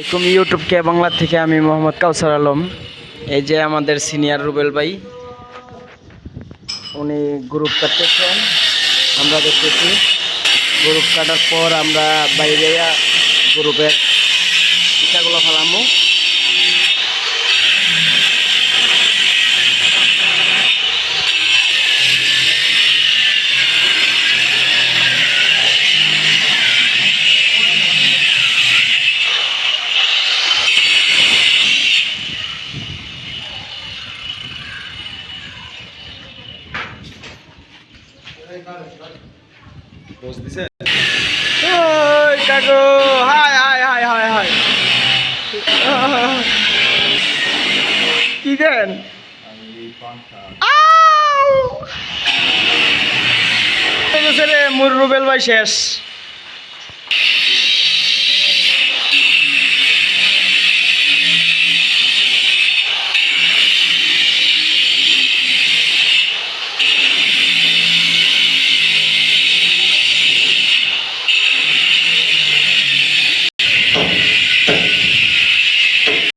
এরকম ইউটিউব কে বাংলা থেকে আমি মোহাম্মদ কাউসার আলম। এই যে আমাদের সিনিয়র রুবেল ভাই, উনি গ্রুপ কাটতেছেন, আমরা দেখতেছি। গ্রুপ কাটার পর আমরা বাইরে গ্রুপের ইটাগুলো ফেলামো। ওই কাকু, high high high high high, কি দেন? মুর রুবেল ভাই শেষ।